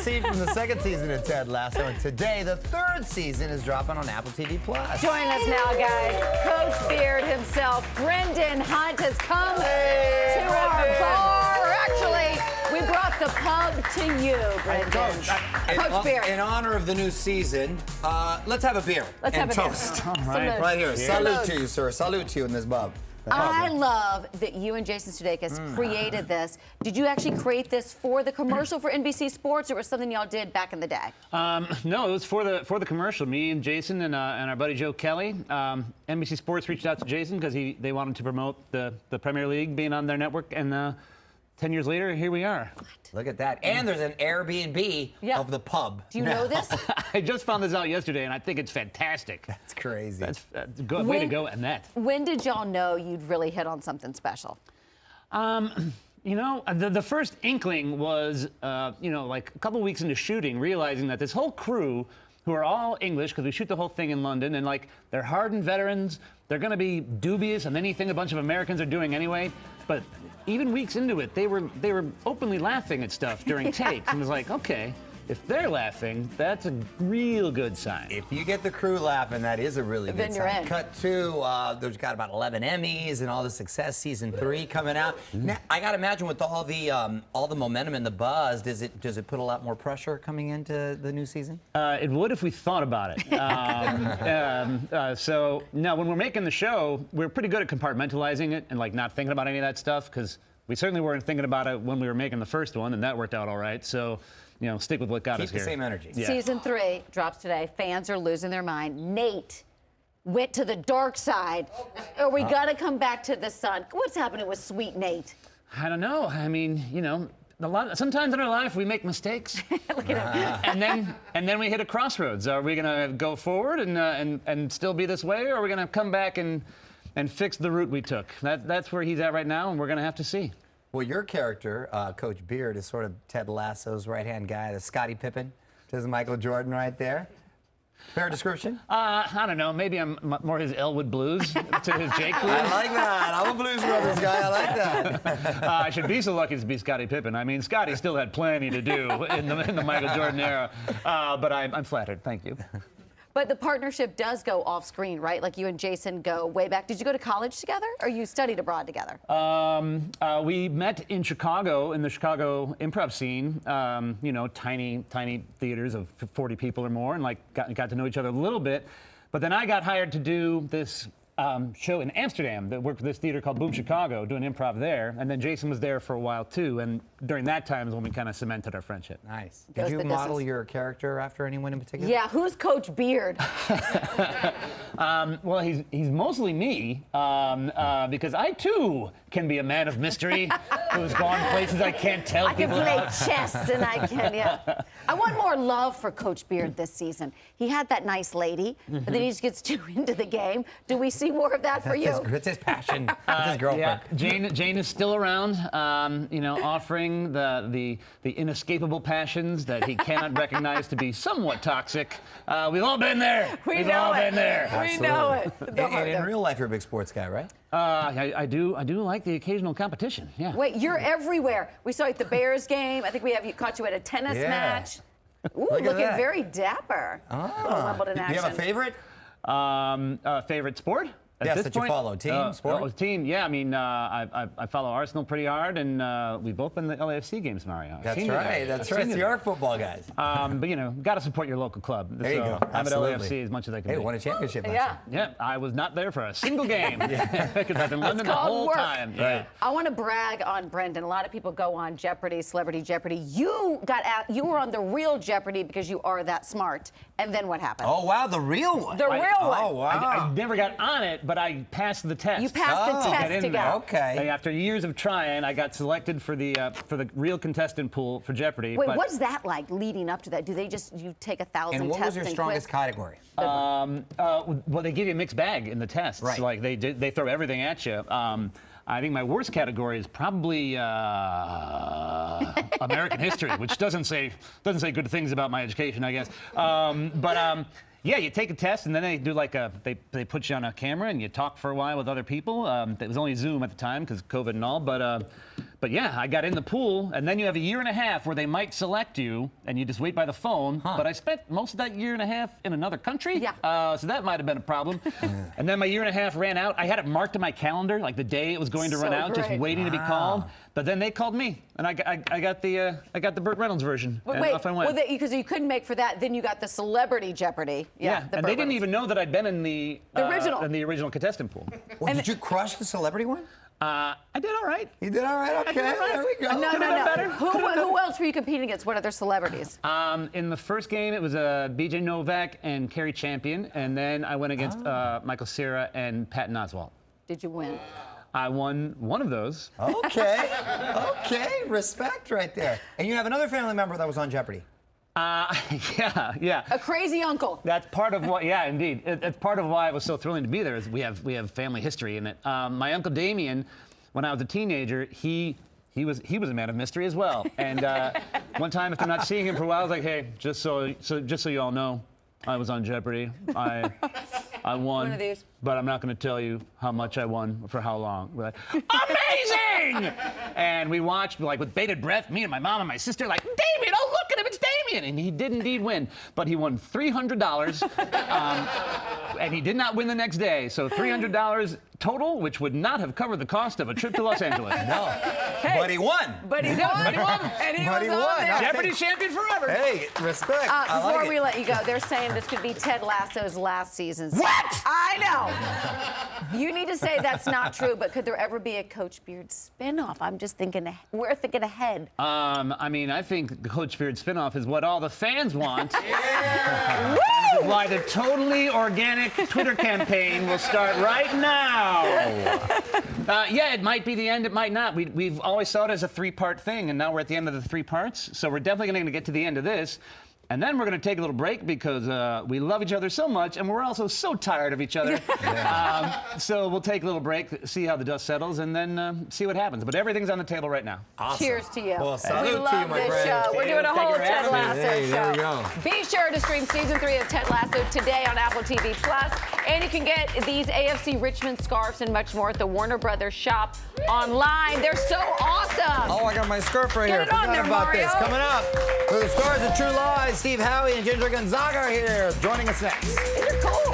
scene from the second season of Ted Lasso, and today the third season is dropping on Apple TV+. Join us now, guys. Coach Beard himself, Brendan Hunt, has come to our bar. Actually, we brought the pub to you, Brendan. Coach Beard. In honor of the new season, let's have a beer. Let's have a toast. beer. Right here. Salute to you, sir. Salute to you in this pub. I love that you and Jason Sudeikis created this. Did you actually create this for the commercial for NBC Sports, or was it something y'all did back in the day? No, it was for the commercial. Me and Jason and our buddy Joe Kelly. NBC Sports reached out to Jason because they wanted to promote the Premier League being on their network, and 10 years later, here we are. Look at that. And there's an Airbnb of the pub. Do you know this? I just found this out yesterday, and I think it's fantastic. That's crazy. That's a good way to go, Annette. When did y'all know you'd really hit on something special? You know, the first inkling was, like a couple weeks into shooting, realizing that this whole crew, who are all English, because we shoot the whole thing in London, and like they're hardened veterans, they're going to be dubious of anything a bunch of Americans are doing anyway. But even weeks into it, they were openly laughing at stuff during takes, and it was like, okay, if they're laughing, that's a real good sign. If you get the crew laughing, that is a really good you're sign. in. Cut to, there's got about 11 Emmys and all the success. Season 3 coming out. Now, I got to imagine with all the momentum and the buzz, does it put a lot more pressure coming into the new season? It would if we thought about it. So now, when we're making the show, we're pretty good at compartmentalizing it and like not thinking about any of that stuff, because we certainly weren't thinking about it when we were making the first one, and that worked out all right. So, you know, stick with what got us here. Keep the same energy. Yeah. Season 3 drops today. Fans are losing their mind. Nate went to the dark side. Are we gonna come back to the sun? What's happening with sweet Nate? I don't know. I mean, you know, sometimes in our life we make mistakes. Look at him. and then we hit a crossroads. Are we gonna go forward and still be this way, or are we gonna come back and fix the route we took? That's where he's at right now, and we're gonna have to see. Well, your character, Coach Beard, is sort of Ted Lasso's right-hand guy, the Scottie Pippen to his Michael Jordan right there. Fair description? I don't know. Maybe I'm more his Elwood Blues to his Jake Blues. I like that. I'm a Blues Brothers guy. I like that. I should be so lucky to be Scottie Pippen. I mean, Scottie still had plenty to do in the Michael Jordan era. But I'm flattered. Thank you. But the partnership does go off screen, right? Like you and Jason go way back. Did you go to college together, or you studied abroad together? We met in Chicago, in the Chicago improv scene. You know, tiny theaters of 40 people or more, and like got to know each other a little bit. But then I got hired to do this show in Amsterdam that worked for this theater called Boom Chicago, doing improv there. And then Jason was there for a while too. And during that time is when we kind of cemented our friendship. Nice. Did you model your character after anyone in particular? Yeah, who's Coach Beard? Well, he's mostly me, because I too can be a man of mystery who's gone places I can't tell people I can about. play chess, and I can, yeah. I want more love for Coach Beard this season. He had that nice lady, but then he just gets too into the game. Do we see more of that for you? That's his passion. That's his girlfriend. Yeah, Jane is still around, you know, offering the inescapable passions that he cannot recognize to be somewhat toxic. We've all been there. We've all been there. We know it. And in real life, you're a big sports guy, right? I do like the occasional competition. Yeah. Wait, you're everywhere. We saw you at the Bears game. I think we caught you at a tennis match. Ooh, looking very dapper. Wimbledon action. Do you have a favorite? Favorite sport? Yes, that you follow. Team, sport? Team, yeah. I mean, I follow Arsenal pretty hard, and we've both been to the LAFC games, Mario. That's right. That's right. So you are football guys. But, you know, got to support your local club. There you go. I'm at LAFC as much as I can be. Hey, won a championship last year. Yeah, I was not there for a single game because I've been in London the whole time. Right. I want to brag on Brendan. A lot of people go on Jeopardy, Celebrity Jeopardy. You got out. You were on the real Jeopardy because you are that smart. And then what happened? Oh, wow, the real one. The real one. Oh, wow. I never got on it, but I passed the test. You passed the test to go. Okay. And after years of trying, I got selected for the real contestant pool for Jeopardy. Wait, what's that like leading up to that? Do they just, you take 1,000 tests? And what was your strongest category? Well, they give you a mixed bag in the tests. Right. So, like they throw everything at you. I think my worst category is probably American history, which doesn't say good things about my education, I guess. Yeah, you take a test, and then they do like they put you on a camera, and you talk for a while with other people. It was only Zoom at the time because COVID and all, but But yeah, I got in the pool, and then you have a year and a half where they might select you, and you just wait by the phone. But I spent most of that year and a half in another country, so that might have been a problem. And then my year and a half ran out. I had it marked in my calendar, like the day it was going to run out, just waiting to be called. But then they called me, and I got the Burt Reynolds version, and off I went. Well, because you couldn't make for that, then you got the Celebrity Jeopardy. Yeah, and they didn't even know that I'd been in the original contestant pool. Well, did you crush the celebrity one? I did all right. You did all right? Okay, there we go. No. Who else were you competing against? What other celebrities? In the first game, it was B.J. Novak and Carrie Champion, and then I went against Michael Cera and Patton Oswalt. Did you win? I won one of those. Okay, respect right there. And you have another family member that was on Jeopardy. Yeah. A crazy uncle. That's part of what, yeah, indeed. It's part of why it was so thrilling to be there. Is we have family history in it. My uncle Damien, when I was a teenager, he was a man of mystery as well. And one time, after not seeing him for a while, I was like, hey, just so you all know, I was on Jeopardy. I won. One of these. But I'm not going to tell you how much I won for how long. We're like, amazing! And we watched, like, with bated breath, me and my mom and my sister, like, Damien, oh, look at him, it's Damien! And he did indeed win. But he won $300, and he did not win the next day. So $300 total, which would not have covered the cost of a trip to Los Angeles. No. Hey, but he won. But he won. And he was on there. Jeopardy champion forever. Hey, respect. Before we let you go, they're saying this could be Ted Lasso's last season. What? I know. You need to say that's not true, but could there ever be a Coach Beard spinoff? I'm just thinking, we're thinking ahead. I mean, I think the Coach Beard spinoff is what all the fans want. Woo! Why the totally organic Twitter campaign will start right now. Yeah, it might be the end, it might not. We've always saw it as a three-part thing, and now we're at the end of the 3 parts. So we're definitely going to get to the end of this. And then we're going to take a little break because we love each other so much, and we're also so tired of each other. So we'll take a little break, see how the dust settles, and then see what happens. But everything's on the table right now. Awesome. Cheers to you. Well, salute we to love you, my this friend. show. We're doing a whole Ted Lasso Hey, show. there we go. Be sure to stream season 3 of Ted Lasso today on Apple TV+. And you can get these AFC Richmond scarves and much more at the Warner Brothers shop online. They're so awesome. Oh, I got my scarf right Get here. it on Forgot there, about Mario. this. Coming up, for the stars of True Lies, Steve Howie and Ginger Gonzaga are here. Joining us next. These are cool.